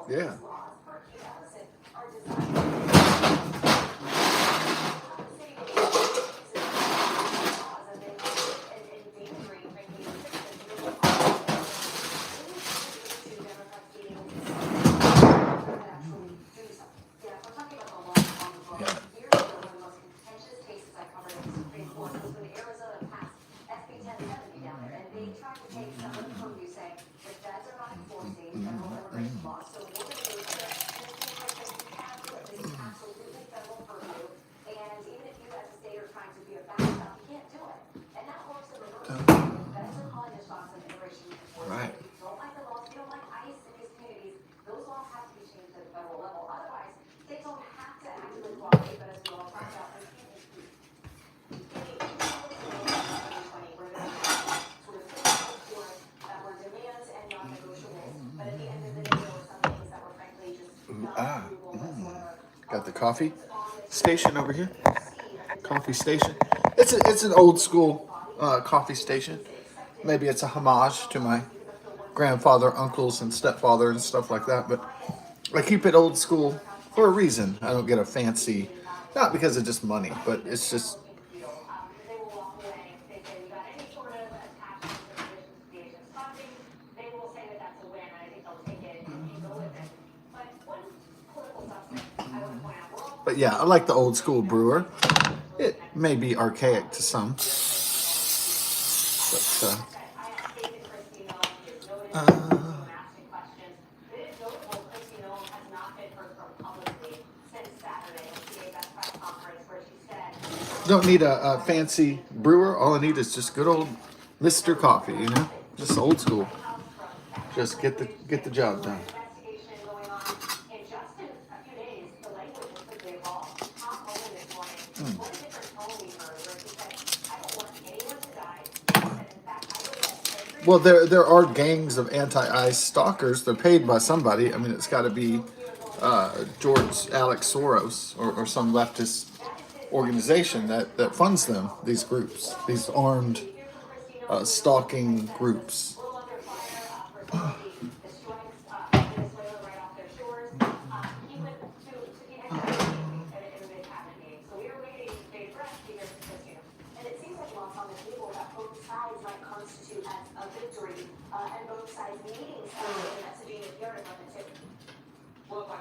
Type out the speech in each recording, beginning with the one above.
Yeah. Right. Got the coffee station over here. Coffee station. It's an old school coffee station. Maybe it's a homage to my grandfather, uncles, and stepfather and stuff like that. But I keep it old school for a reason. I don't get a fancy, not because of just money, but it's just. But yeah, I like the old school brewer. It may be archaic to some, but don't need a fancy brewer. All I need is just good old Mr. Coffee, you know, just old school. Just get the job done. Well, there are gangs of anti-ice stalkers. They're paid by somebody. I mean, it's got to be George Alex Soros or some leftist organization that funds them. These groups, these armed stalking groups.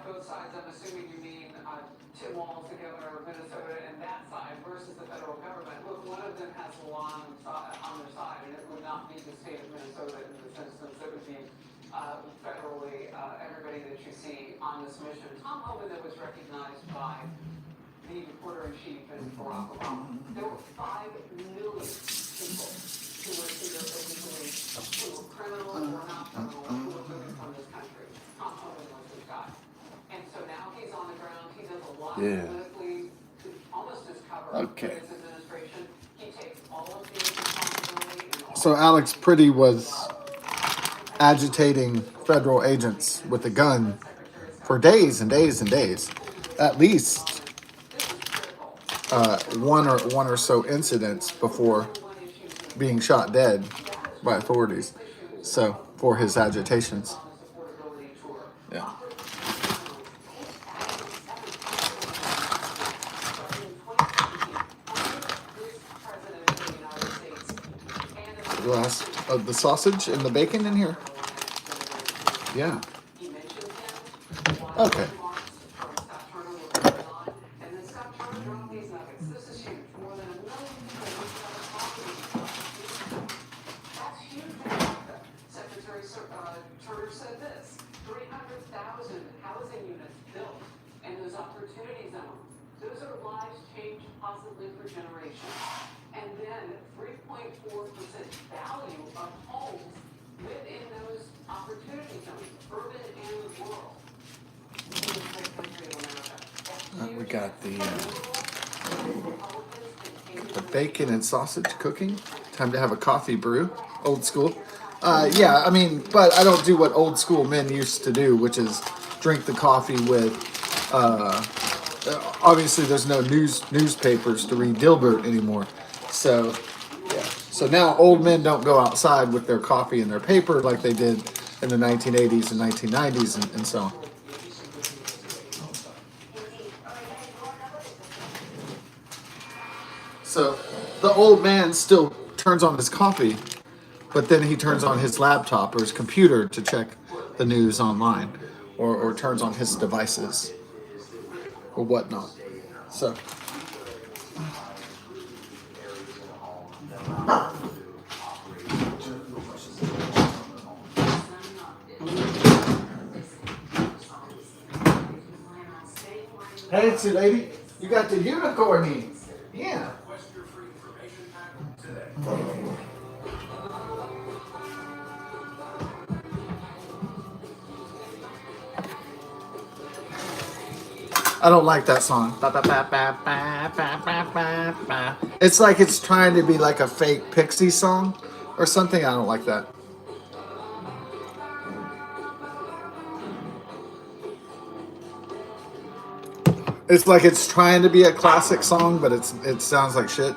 Both sides, I'm assuming you mean Tim Walz, the governor of Minnesota, and that side versus the federal government. Look, one of them has the law on their side, and it would not be the state of Minnesota in this instance. It would be federally everybody that you see on this mission. Tom Homan, that was recognized by the reporter-in-chief and Barack Obama. There were 5 million people who were either illegally, who were criminal or not criminal, who were moving from this country. Tom Homan was this guy. And so now he's on the ground. He does a lot politically, almost as cover for his administration. He takes all of the responsibility. So Alex Pretti was agitating federal agents with a gun for days and days and days. At least one or so incidents before being shot dead by authorities. So for his agitations. Yeah. Glass of the sausage and the bacon in here. Yeah. Okay. Said this, 300,000 housing units built in those opportunity zones. Those are lives changed possibly for generations. And then 3.5 1.4% value of homes within those opportunity zones, urban and rural. In this great country of America. We got the bacon and sausage cooking. Time to have a coffee brew. Old school. Yeah, I mean, but I don't do what old school men used to do, which is drink the coffee with. Obviously, there's no newspapers to read Dilbert anymore. So, yeah. So now old men don't go outside with their coffee and their paper like they did in the 1980s and 1990s and so on. So the old man still turns on his coffee, but then he turns on his laptop or his computer to check the news online, or turns on his devices or whatnot. So hey, it's lady. You got the unicorn. Yeah. I don't like that song. It's like it's trying to be like a fake Pixie song or something. I don't like that. It's like it's trying to be a classic song, but it sounds like shit.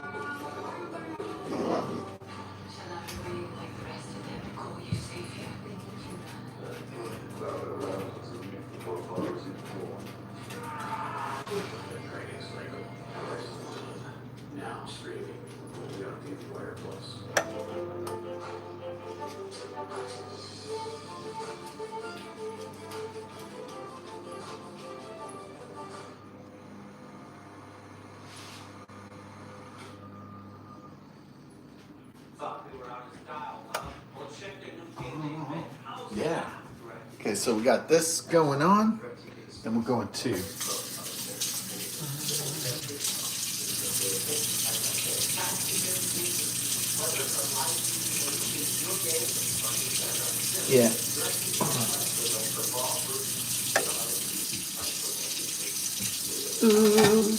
Yeah. Okay, so we got this going on, and we're going to. Yeah. Ooh,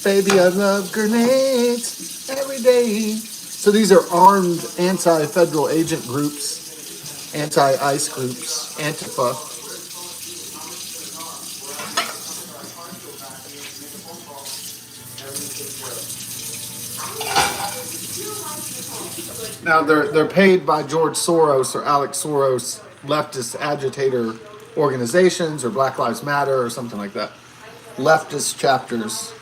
baby, I love grenades every day. So these are armed anti-federal agent groups, anti-ICE groups, Antifa. Now they're paid by George Soros or Alex Soros leftist agitator organizations or Black Lives Matter or something like that. Leftist chapters.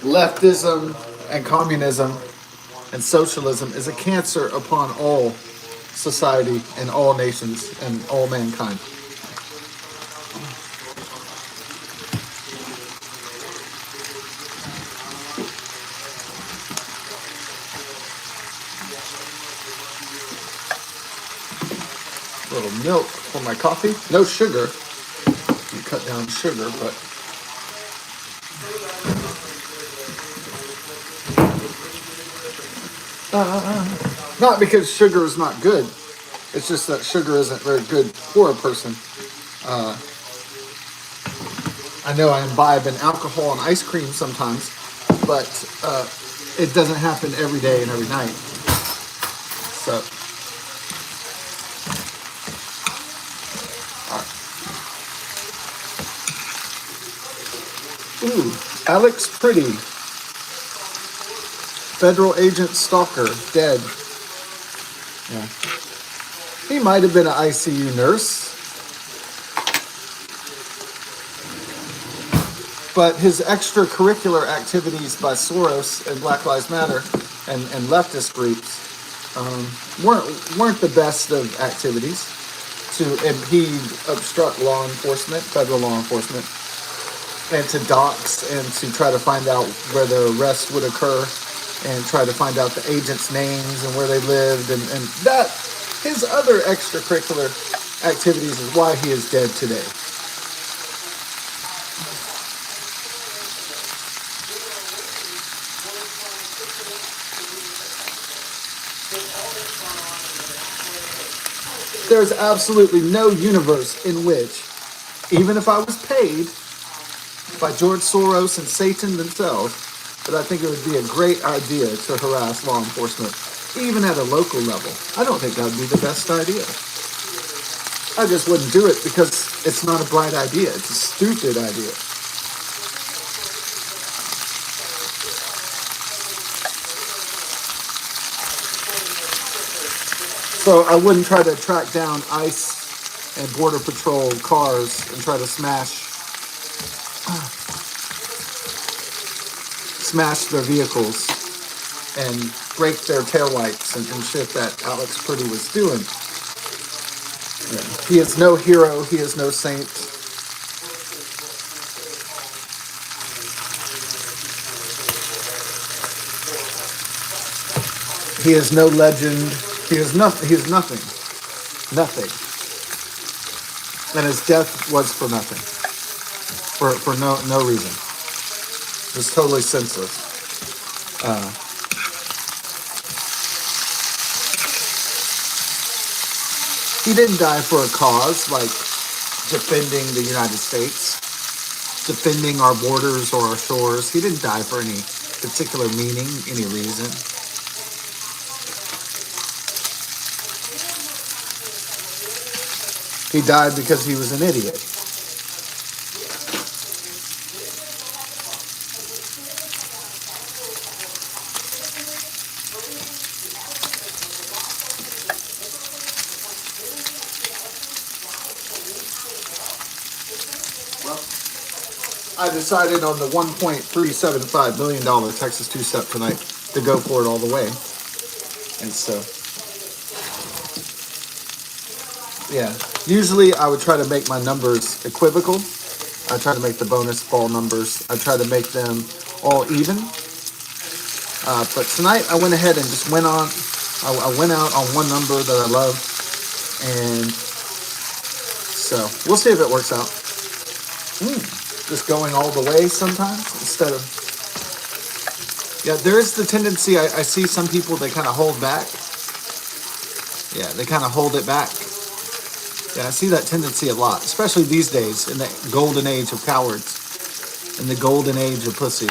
Leftism and communism and socialism is a cancer upon all society and all nations and all mankind. A little milk for my coffee. No sugar. You cut down sugar, but not because sugar is not good. It's just that sugar isn't very good for a person. I know I imbibe in alcohol and ice cream sometimes, but it doesn't happen every day and every night. So, ooh, Alex Pretti, federal agent Stalker, dead. Yeah. He might have been an ICU nurse, but his extracurricular activities by Soros and Black Lives Matter and leftist groups weren't the best of activities to impede, obstruct law enforcement, federal law enforcement. and to dox and to try to find out where the arrest would occur and try to find out the agents' names and where they lived and that his other extracurricular activities is why he is dead today. There's absolutely no universe in which, even if I was paid by George Soros and Satan themselves, that I think it would be a great idea to harass law enforcement, even at a local level. I don't think that would be the best idea. I just wouldn't do it because it's not a bright idea. It's a stupid idea. So I wouldn't try to track down ICE and Border Patrol cars and try to smash their vehicles and break their taillights and shit that Alex Pretti was doing. Yeah. He is no hero. He is no saint. He is no legend. He is nothing. He is nothing. Nothing. And his death was for nothing. For no reason. It was totally senseless. He didn't die for a cause like defending the United States, defending our borders or our shores. He didn't die for any particular meaning, any reason. He died because he was an idiot. I decided on the $1.375 million Texas two-step tonight to go for it all the way. And so, yeah. Usually I would try to make my numbers equivocal. I try to make the bonus ball numbers. I try to make them all even. But tonight I went ahead and just went on. I went out on one number that I love. And so we'll see if it works out. Just going all the way sometimes instead of... Yeah, there is the tendency, I see some people, they kind of hold back. Yeah, they kind of hold it back. Yeah, I see that tendency a lot, especially these days in the golden age of cowards, in the golden age of pussy.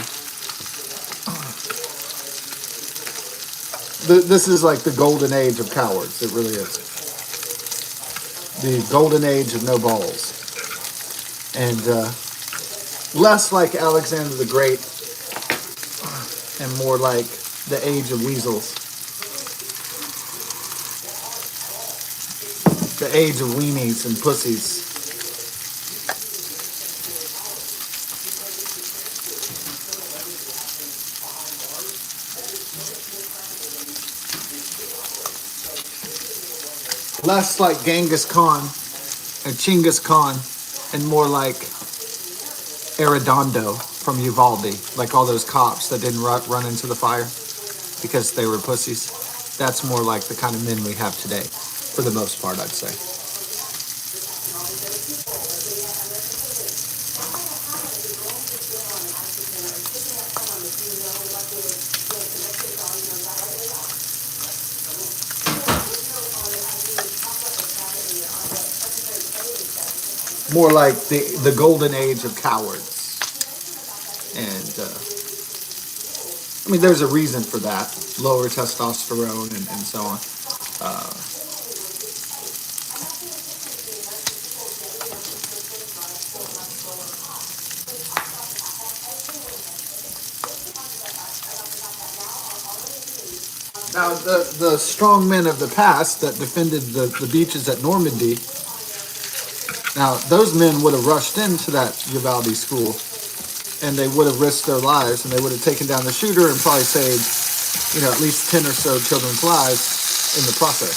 This is like the golden age of cowards, it really is. The golden age of no balls. And less like Alexander the Great and more like the age of weasels. The age of weenies and pussies. Less like Genghis Khan and Chinggis Khan and more like Arredondo from Uvalde, like all those cops that didn't run into the fire because they were pussies. That's more like the kind of men we have today, for the most part, I'd say. More like the golden age of cowards. And, I mean, there's a reason for that. Lower testosterone and so on. Now, the strong men of the past that defended the beaches at Normandy, now, those men would have rushed into that Uvalde school and they would have risked their lives and they would have taken down the shooter and probably saved, at least 10 or so children's lives in the process.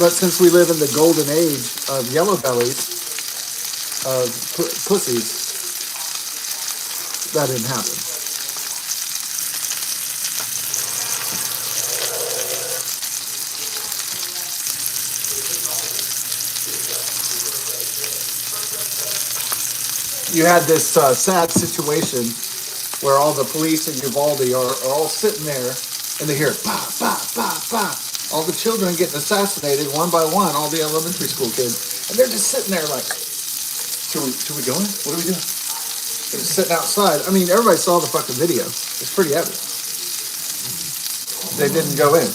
But since we live in the golden age of yellow bellies, of pussies, that didn't happen. You had this sad situation where all the police in Uvalde are all sitting there and they hear bah, bah, bah, bah. All the children getting assassinated one by one, all the elementary school kids. And they're just sitting there like, should we go in? What are we doing? They're just sitting outside. I mean, everybody saw the fucking video. It's pretty evident. They didn't go in.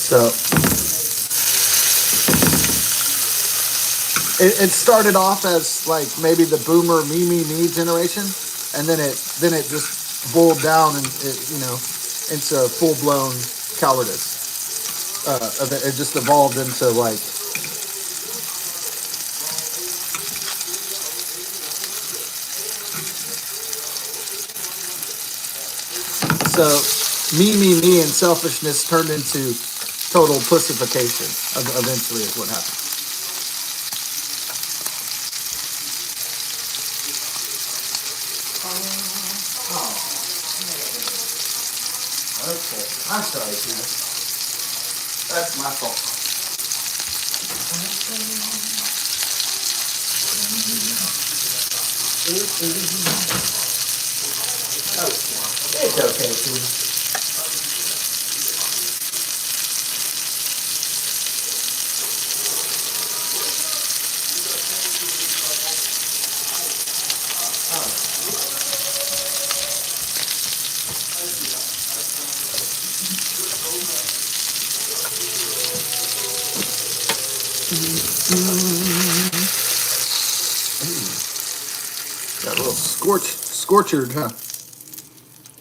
So it started off as like maybe the boomer me generation, and then it just boiled down and into full blown cowardice. It just evolved into like me and selfishness turned into total pussification. Eventually, is what happened. Okay, I'm sorry, Tina. That's my fault. It's okay, Tina. Got a little scorchered, huh?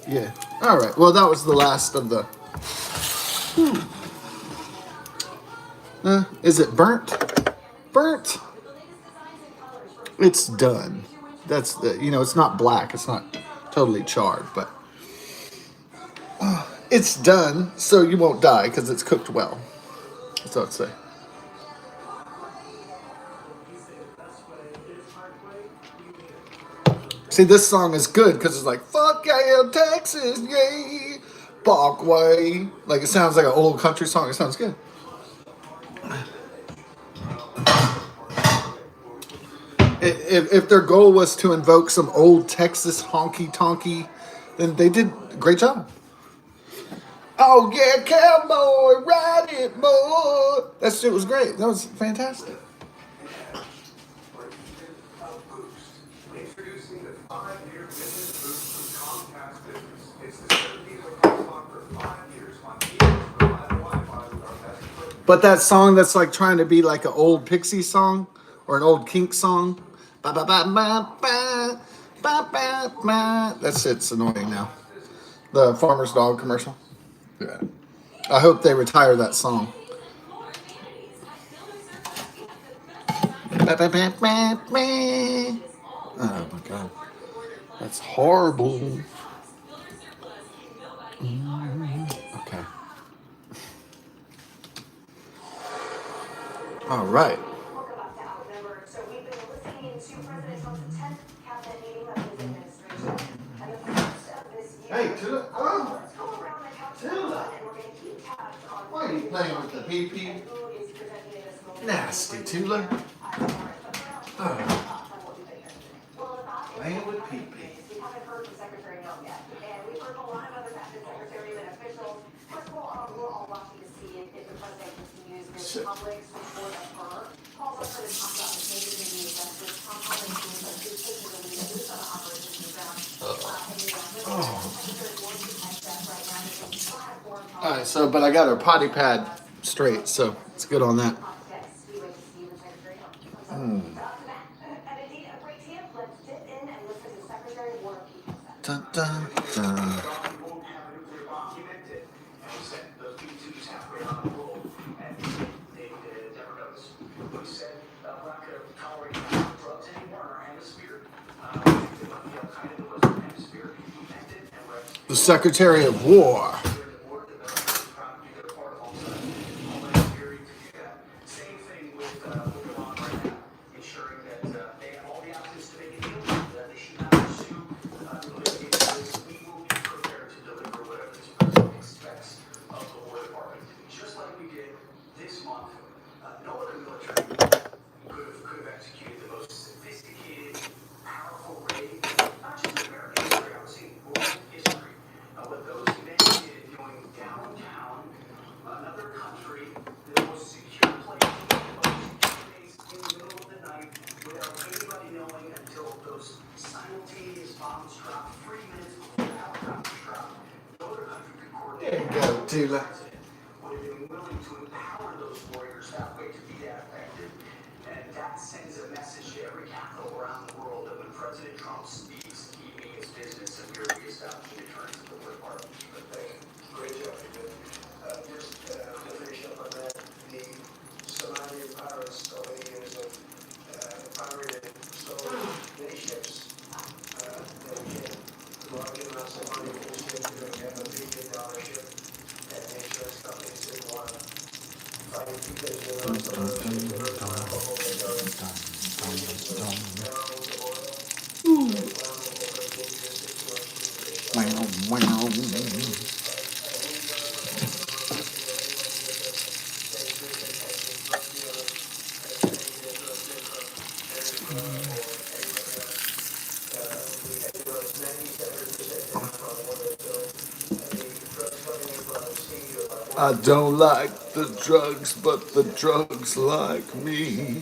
Yeah. All right. Well, that was the last of the. Is it burnt? Burnt. It's done. That's the. It's not black. It's not totally charred, but it's done. So you won't die because it's cooked well. That's what I'd say. See, this song is good because it's like, fuck yeah, Texas, yay, Parkway. Like, it sounds like an old country song. It sounds good. If their goal was to invoke some old Texas honky-tonky, then they did a great job. Oh, yeah, cowboy, ride it, boy. That shit was great. That was fantastic. But that song that's like trying to be like an old Pixie song or an old Kink song, ba ba ba ba ba ba ba ba. That shit's annoying now. The Farmer's Dog commercial. Yeah. I hope they retire that song. Ba, ba, ba, ba, ba. Oh my god, that's horrible. Okay. All right. Hey, Tula. Oh. Tula. Why are you playing with the pee-pee? Nasty, Tula. Oh. Playing with pee-pee. Shit. All right, so but I got her potty pad straight, so it's good on that. Dun, dun, dun. the Secretary of War. There you go, Tula. I don't like the drugs, but the drugs like me.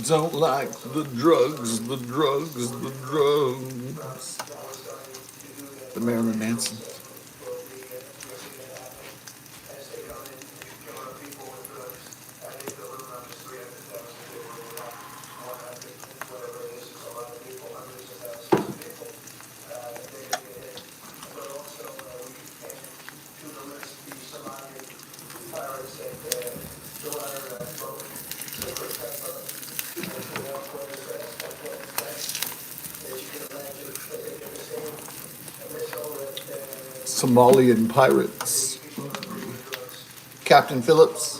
Don't like the drugs, the drugs, the drugs. The Marilyn Manson. Somalian pirates. Captain Phillips.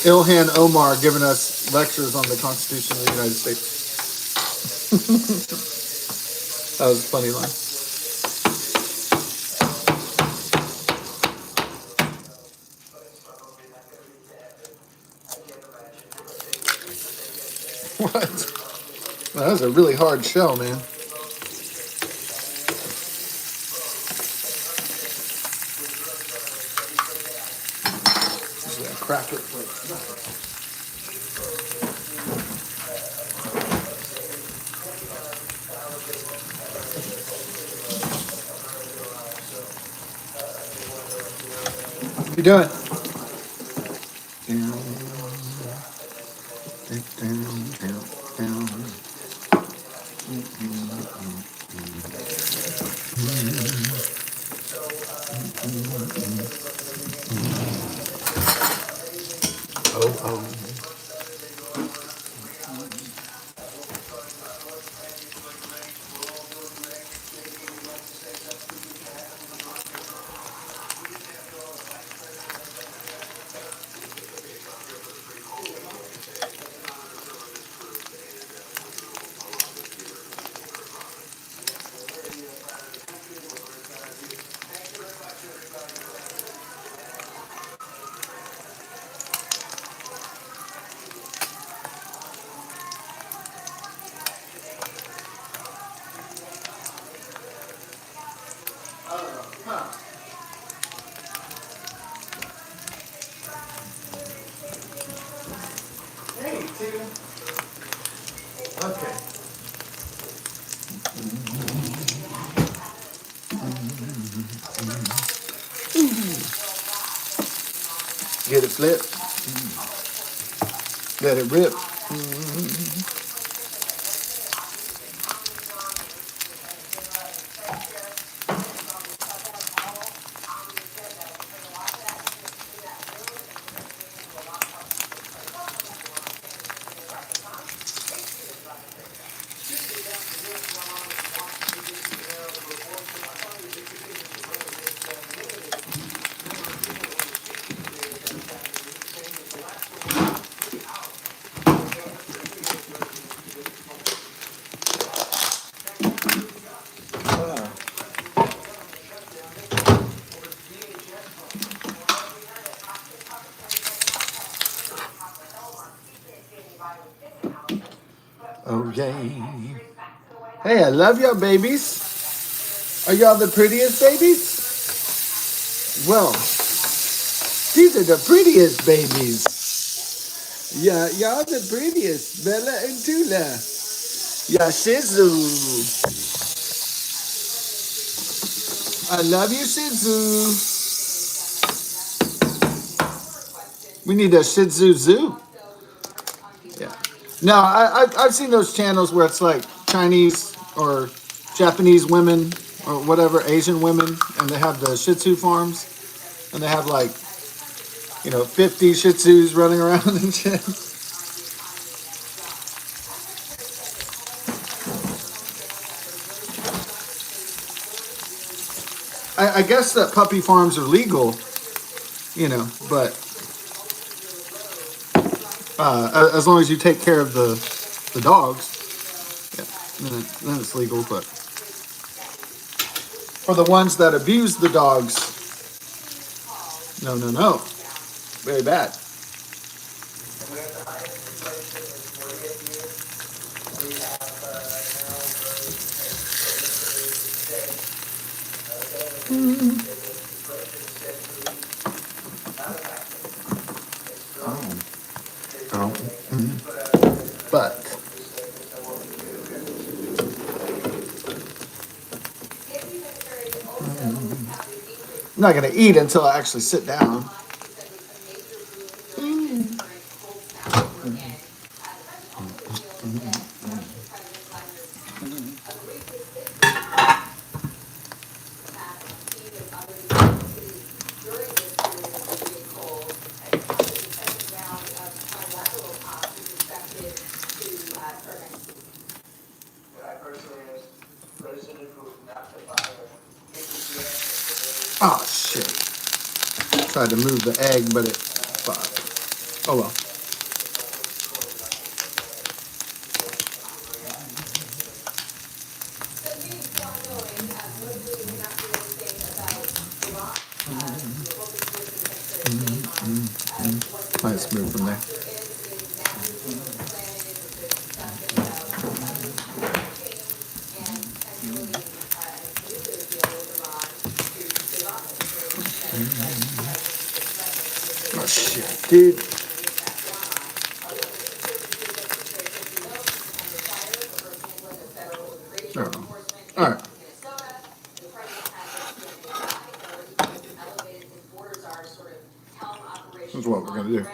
Ilhan Omar giving us lectures on the Constitution of the United States. That was a funny line. What? That was a really hard shell, man. Crack it. What you doing? Oh. Get it flipped. Let it rip. Oh, yay. Hey, I love y'all babies. Are y'all the prettiest babies? Well, these are the prettiest babies. Yeah, y'all the prettiest. Bella and Tula. Yeah, Shizu. I love you, Shizu. We need a Shih Tzu zoo. Yeah. No, I've seen those channels where it's like Chinese or Japanese women or whatever, Asian women, and they have the Shih Tzu farms, and they have like, 50 Shih Tzus running around and shit. I guess that puppy farms are legal, but as long as you take care of the dogs, yeah, then it's legal. But for the ones that abuse the dogs, no, no, no, very bad. Oh, but I'm not gonna eat until I actually sit down. Oh shit! Tried to move the egg, but it. Fuck. Oh well. Let's move from there. Oh shit, dude. Oh. All right. That's what we're gonna do.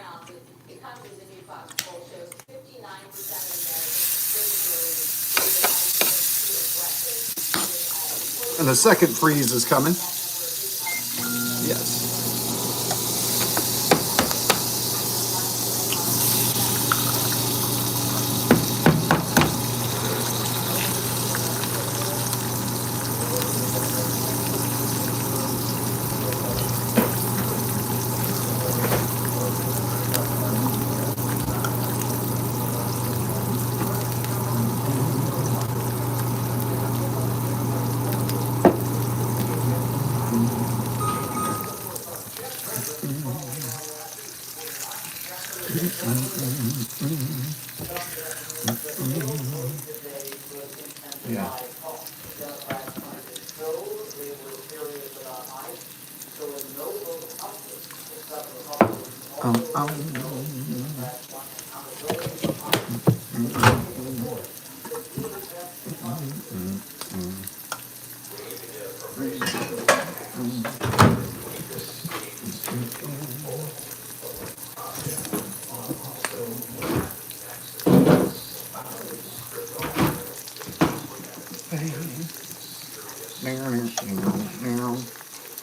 And the second freeze is coming. Yes. Yeah.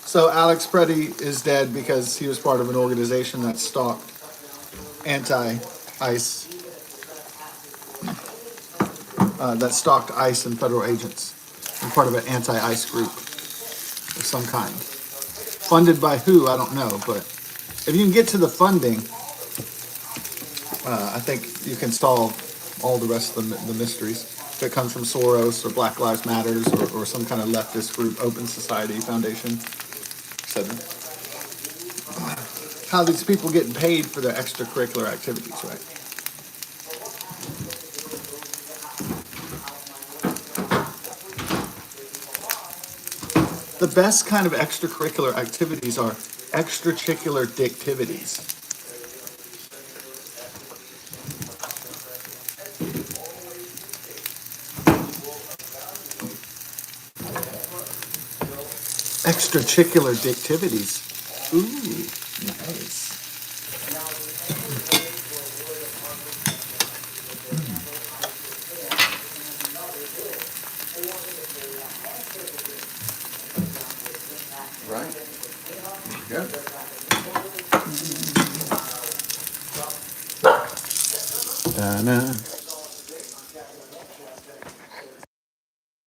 So Alex Pretti is dead because he was part of an organization that stalked anti-ICE, that stalked ICE and federal agents, and part of an anti-ICE group of some kind. Funded by who? I don't know, but if you can get to the funding, I think you can solve all the rest of the mysteries. If it comes from Soros or Black Lives Matters or some kind of leftist group, Open Society Foundation, etc. How these people getting paid for their extracurricular activities, right? The best kind of extracurricular activities are extrachicular dictivities. Extrachicular dictivities. Ooh, nice. Right. Good. Da-na.